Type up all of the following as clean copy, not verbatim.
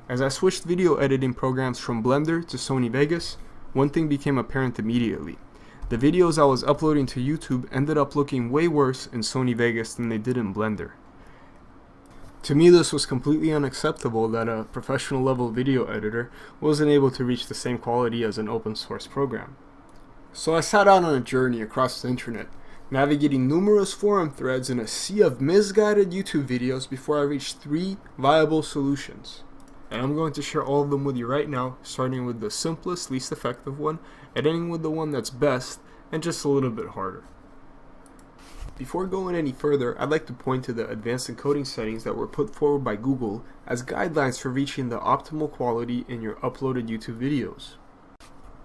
As I switched video editing programs from Blender to Sony Vegas, one thing became apparent immediately. The videos I was uploading to YouTube ended up looking way worse in Sony Vegas than they did in Blender. To me, this was completely unacceptable that a professional level video editor wasn't able to reach the same quality as an open source program. So I set out on a journey across the internet, navigating numerous forum threads in a sea of misguided YouTube videos before I reached 3 viable solutions. And I'm going to share all of them with you right now, starting with the simplest, least effective one, and ending with the one that's best and just a little bit harder. Before going any further, I'd like to point to the advanced encoding settings that were put forward by Google as guidelines for reaching the optimal quality in your uploaded YouTube videos.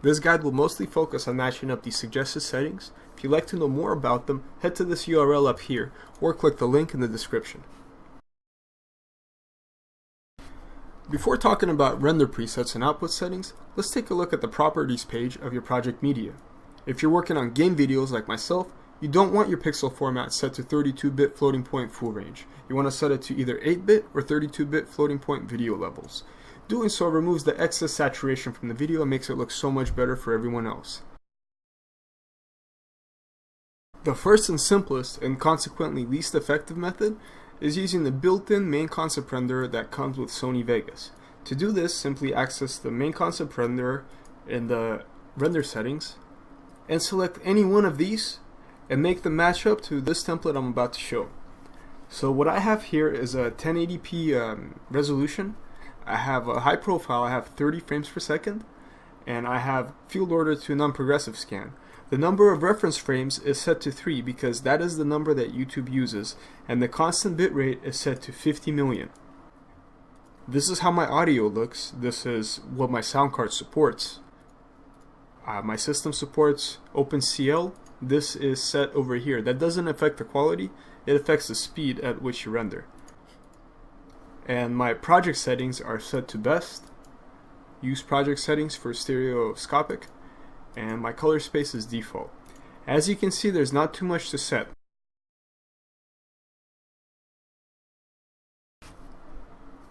This guide will mostly focus on matching up these suggested settings. If you'd like to know more about them, head to this URL up here or click the link in the description. Before talking about render presets and output settings, let's take a look at the properties page of your project media. If you're working on game videos like myself, you don't want your pixel format set to 32-bit floating point full range. You want to set it to either 8-bit or 32-bit floating point video levels. Doing so removes the excess saturation from the video and makes it look so much better for everyone else. The first and simplest, and consequently least effective method, is using the built-in main concept renderer that comes with Sony Vegas. To do this, simply access the main concept renderer in the render settings and select any one of these and make them match up to this template I'm about to show. So what I have here is a 1080p resolution. I have a high profile, I have 30 frames per second, and I have field order to non-progressive scan. The number of reference frames is set to 3 because that is the number that YouTube uses, and the constant bitrate is set to 50 million. This is how my audio looks. This is what my sound card supports. My system supports OpenCL. This is set over here. That doesn't affect the quality, it affects the speed at which you render. And my project settings are set to best. Use project settings for stereoscopic. And my color space is default. As you can see, there's not too much to set.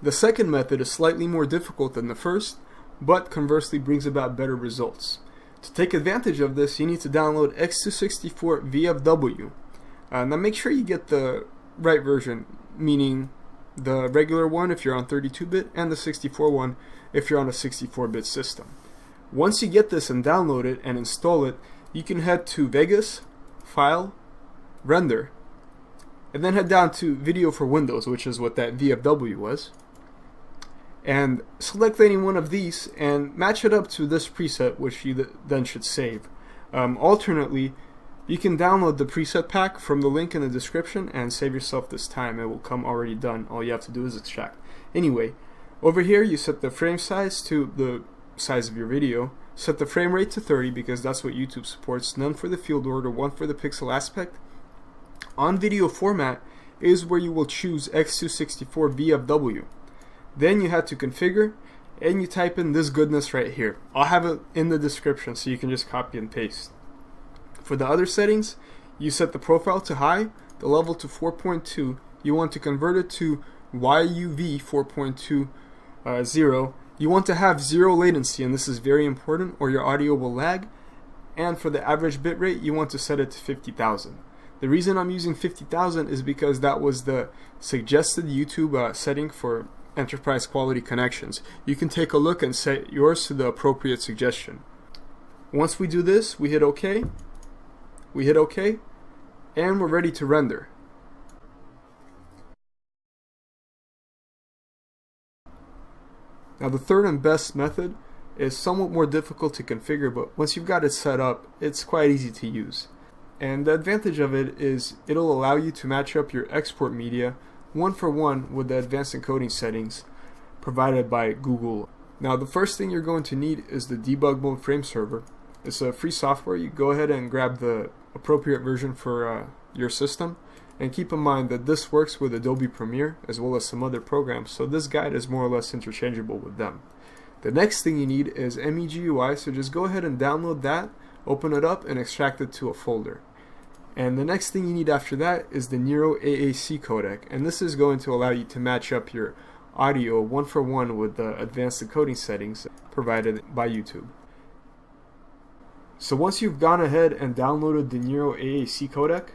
The second method is slightly more difficult than the first, but conversely brings about better results. To take advantage of this, you need to download X264 VFW. Now make sure you get the right version, meaning the regular one if you're on 32-bit and the 64 one if you're on a 64-bit system. Once you get this and download it and install it, you can head to Vegas, File, Render, and then head down to Video for Windows, which is what that VFW was, and select any one of these and match it up to this preset, which you then should save. Alternately, you can download the preset pack from the link in the description and save yourself this time. It will come already done. All you have to do is extract. Anyway, over here you set the frame size to the size of your video, set the frame rate to 30 because that's what YouTube supports, none for the field order, 1 for the pixel aspect. On video format is where you will choose X264 VFW. Then you have to configure and you type in this goodness right here. I'll have it in the description so you can just copy and paste. For the other settings, you set the profile to high, the level to 4.2, you want to convert it to YUV 4.20. You want to have 0 latency, and this is very important or your audio will lag. And for the average bitrate, you want to set it to 50,000. The reason I'm using 50,000 is because that was the suggested YouTube setting for enterprise quality connections. You can take a look and set yours to the appropriate suggestion. Once we do this, we hit OK, and we're ready to render. Now the third and best method is somewhat more difficult to configure, but once you've got it set up, it's quite easy to use. And the advantage of it is it'll allow you to match up your export media one for one with the advanced encoding settings provided by Google. Now the first thing you're going to need is the debug mode frame server. It's a free software. You go ahead and grab the appropriate version for your system. And keep in mind that this works with Adobe Premiere as well as some other programs, so this guide is more or less interchangeable with them. The next thing you need is MEGUI, so just go ahead and download that, open it up, and extract it to a folder. And the next thing you need after that is the Nero AAC codec, and this is going to allow you to match up your audio one for one with the advanced decoding settings provided by YouTube. So once you've gone ahead and downloaded the Nero AAC codec,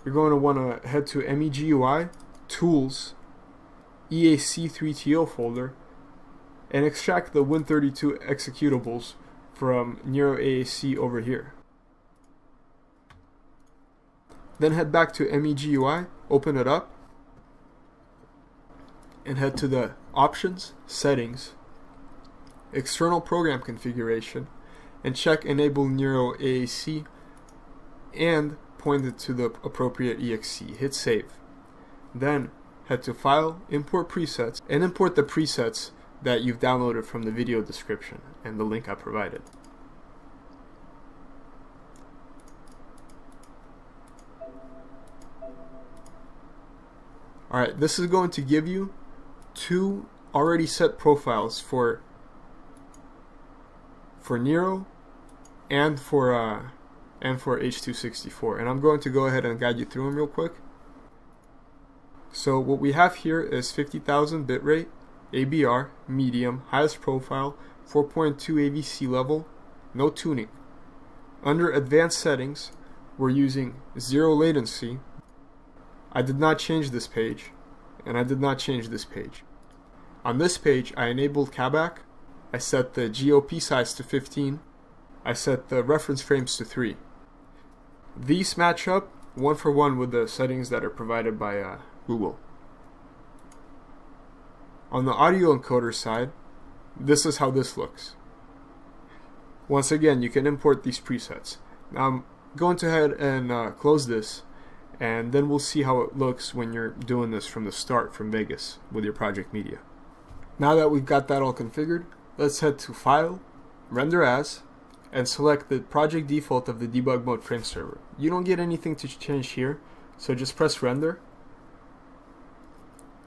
you're going to want to head to MEGUI, Tools, EAC3TO folder, and extract the Win32 executables from Nero AAC over here. Then head back to MEGUI, open it up, and head to the Options, Settings, External Program Configuration, and check Enable Nero AAC and point it to the appropriate exe. Hit Save. Then head to File, Import Presets, and import the presets that you've downloaded from the video description and the link I provided. Alright, this is going to give you two already set profiles for Nero and for H.264, and I'm going to go ahead and guide you through them real quick. So what we have here is 50,000 bitrate, ABR, medium, highest profile, 4.2 AVC level, no tuning. Under advanced settings, we're using 0 latency. I did not change this page, and I did not change this page. On this page, I enabled CABAC, I set the GOP size to 15, I set the reference frames to 3. These match up one for one with the settings that are provided by Google. On the audio encoder side, this is how this looks. Once again, you can import these presets. Now I'm going to head and close this, and then we'll see how it looks when you're doing this from the start from Vegas with your project media. Now that we've got that all configured, let's head to File, Render As, and select the project default of the debug mode frame server. You don't get anything to change here, so just press Render.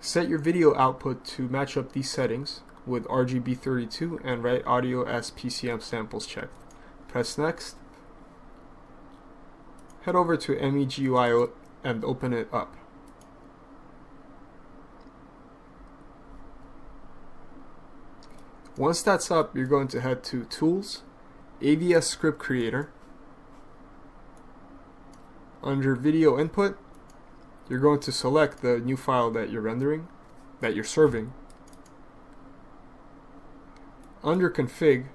Set your video output to match up these settings with RGB32 and write audio as PCM samples checked. Press Next. Head over to MEGUI and open it up. Once that's up, you're going to head to Tools, AVS Script Creator. Under Video Input, you're going to select the new file that you're rendering, that you're serving. Under Config,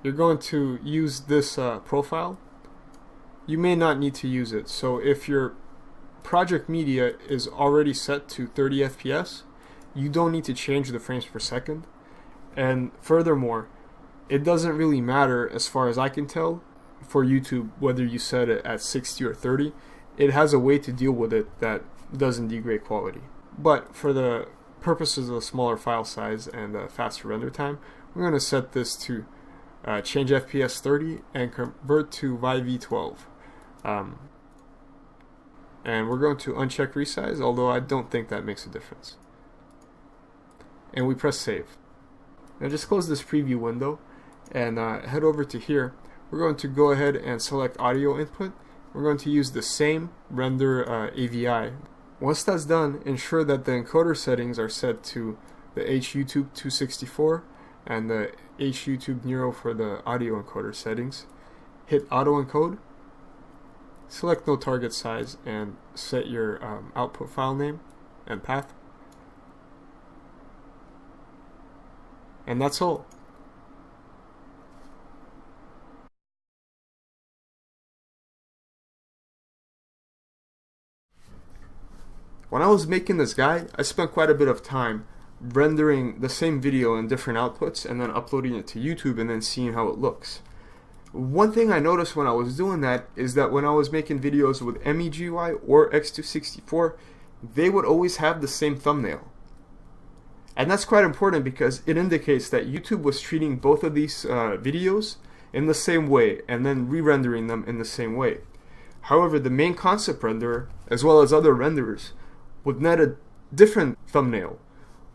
you're going to use this profile. You may not need to use it, so if your project media is already set to 30 FPS, you don't need to change the frames per second. And furthermore, it doesn't really matter, as far as I can tell, for YouTube whether you set it at 60 or 30. It has a way to deal with it that doesn't degrade quality. But for the purposes of a smaller file size and a faster render time, we're going to set this to change FPS 30 and convert to v12. And we're going to uncheck resize, although I don't think that makes a difference. And we press Save. Now just close this preview window and head over to here. We're going to go ahead and select audio input. We're going to use the same render AVI. Once that's done, ensure that the encoder settings are set to the H.YouTube 264 and the H.YouTube Nero for the audio encoder settings. Hit auto encode, select no target size, and set your output file name and path. And that's all. When I was making this guide, I spent quite a bit of time rendering the same video in different outputs and then uploading it to YouTube and then seeing how it looks. One thing I noticed when I was doing that is that when I was making videos with MEGUI or X264, they would always have the same thumbnail. And that's quite important because it indicates that YouTube was treating both of these videos in the same way and then re-rendering them in the same way. However, the main concept renderer, as well as other renderers, would net a different thumbnail,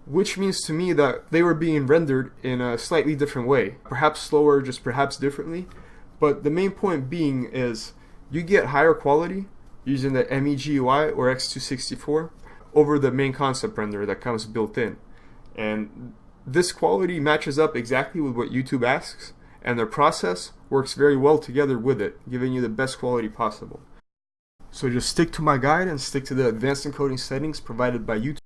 which means to me that they were being rendered in a slightly different way, perhaps slower, just perhaps differently. But the main point being is you get higher quality using the MEGUI or X264 over the main concept render that comes built in. And this quality matches up exactly with what YouTube asks, and their process works very well together with it, giving you the best quality possible. So just stick to my guide and stick to the advanced encoding settings provided by YouTube.